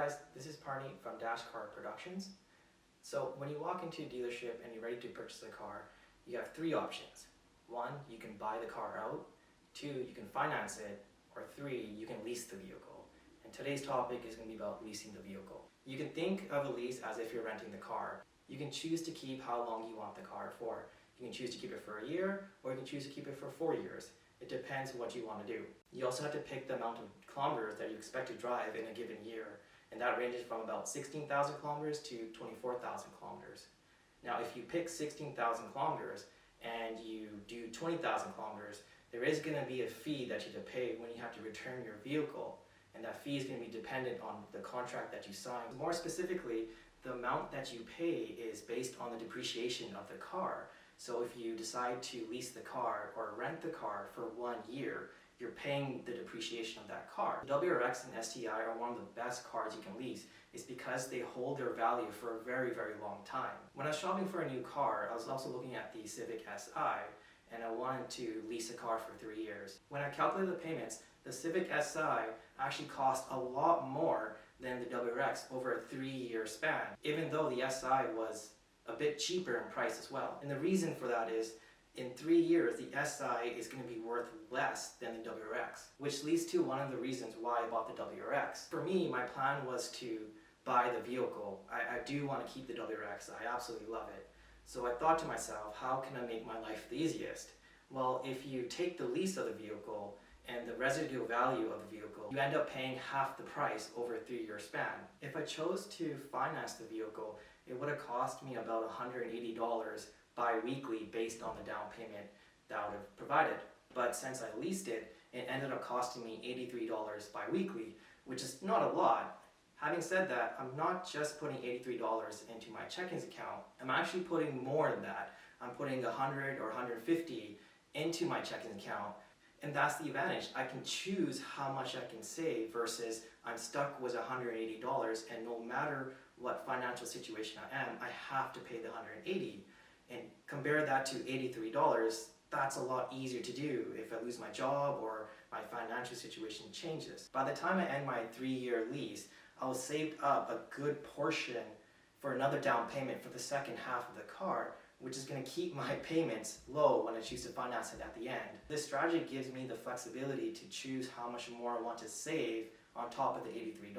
guys, this is Parney from Dash Car Productions. So when you walk into a dealership and you're ready to purchase a car, you have three options. One, you can buy the car out. Two, you can finance it. Or three, you can lease the vehicle. And today's topic is going to be about leasing the vehicle. You can think of a lease as if you're renting the car. You can choose to keep how long you want the car for. You can choose to keep it for a year, or you can choose to keep it for 4 years. It depends what you want to do. You also have to pick the amount of kilometers that you expect to drive in a given year, and that ranges from about 16,000 kilometers to 24,000 kilometers. Now, if you pick 16,000 kilometers and you do 20,000 kilometers, there is going to be a fee that you have to pay when you have to return your vehicle, and that fee is going to be dependent on the contract that you sign. More specifically, the amount that you pay is based on the depreciation of the car. So if you decide to lease the car or rent the car for 1 year, you're paying the depreciation of that car. The WRX and STI are one of the best cars you can lease. It's because they hold their value for a very, very long time. When I was shopping for a new car, I was also looking at the Civic Si, and I wanted to lease a car for 3 years. When I calculated the payments, the Civic Si actually cost a lot more than the WRX over a 3-year span, even though the Si was a bit cheaper in price as well. And the reason for that is, in 3 years, the SI is going to be worth less than the WRX, which leads to one of the reasons why I bought the WRX. For me, my plan was to buy the vehicle. I do want to keep the WRX. I absolutely love it. So I thought to myself, how can I make my life the easiest? Well, if you take the lease of the vehicle and the residual value of the vehicle, you end up paying half the price over a 3-year span. If I chose to finance the vehicle, it would have cost me about $180 bi-weekly based on the down payment that I would have provided. But since I leased it, it ended up costing me $83 bi-weekly, which is not a lot. Having said that, I'm not just putting $83 into my checkings account. I'm actually putting more than that. I'm putting $100 or $150 into my checkings account. And that's the advantage. I can choose how much I can save versus I'm stuck with $180, and no matter what financial situation I am, I have to pay the $180. And compare that to $83, that's a lot easier to do if I lose my job or my financial situation changes. By the time I end my 3-year lease, I'll saved up a good portion for another down payment for the second half of the car, which is going to keep my payments low when I choose to finance it at the end. This strategy gives me the flexibility to choose how much more I want to save on top of the $83.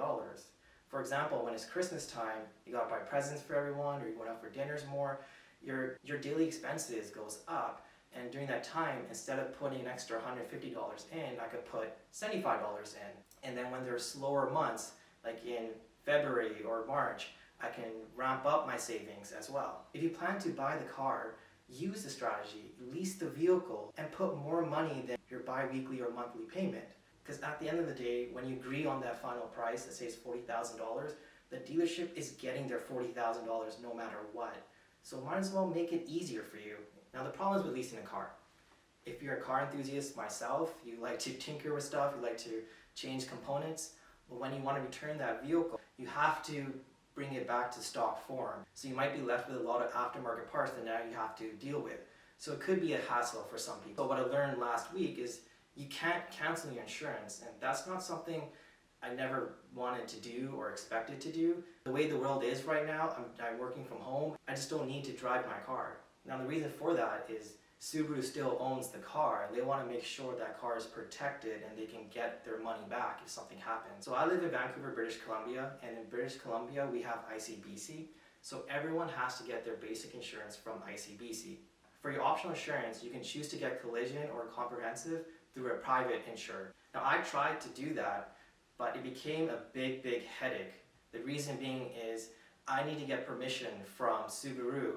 For example, when it's Christmas time, you gotta buy presents for everyone, or you're going out for dinners more, your daily expenses goes up. And during that time, instead of putting an extra $150 in, I could put $75 in. And then when there's slower months, like in February or March, I can ramp up my savings as well. If you plan to buy the car, use the strategy, lease the vehicle, and put more money than your bi-weekly or monthly payment. Because at the end of the day, when you agree on that final price, let's say it's $40,000, the dealership is getting their $40,000 no matter what. So might as well make it easier for you. Now the problem is with leasing a car. If you're a car enthusiast, myself, you like to tinker with stuff, you like to change components, but when you want to return that vehicle, you have to bring it back to stock form. So you might be left with a lot of aftermarket parts that now you have to deal with. So it could be a hassle for some people. But what I learned last week is you can't cancel your insurance, and that's not something I never wanted to do or expected to do. The way the world is right now, I'm working from home. I just don't need to drive my car. Now the reason for that is Subaru still owns the car, and they want to make sure that car is protected and they can get their money back if something happens. So I live in Vancouver, British Columbia, and in British Columbia we have ICBC. So everyone has to get their basic insurance from ICBC. For your optional insurance, you can choose to get collision or comprehensive through a private insurer. Now I tried to do that, but it became a big headache. The reason being is I need to get permission from Subaru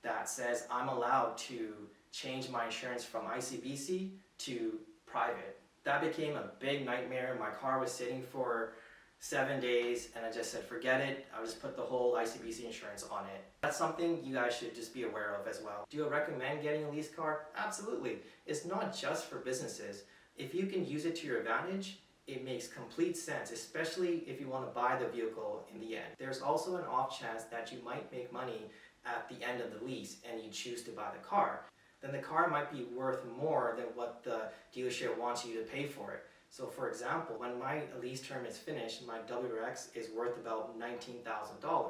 that says I'm allowed to change my insurance from ICBC to private. That became a big nightmare. My car was sitting for 7 days, and I just said forget it. I'll just put the whole ICBC insurance on it. That's something you guys should just be aware of as well. Do I recommend getting a lease car? Absolutely. It's not just for businesses. If you can use it to your advantage, it makes complete sense, especially if you want to buy the vehicle in the end. There's also an off chance that you might make money at the end of the lease and you choose to buy the car. Then the car might be worth more than what the dealership wants you to pay for it. So for example, when my lease term is finished, my WRX is worth about $19,000.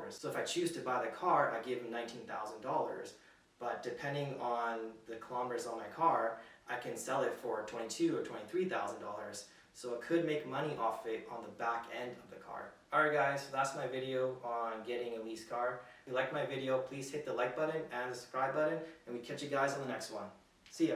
So if I choose to buy the car, I give them $19,000. But depending on the kilometers on my car, I can sell it for $22,000 or $23,000. So it could make money off it on the back end of the car. Alright guys, so that's my video on getting a lease car. If you like my video, please hit the like button and the subscribe button, and we catch you guys on the next one. See ya.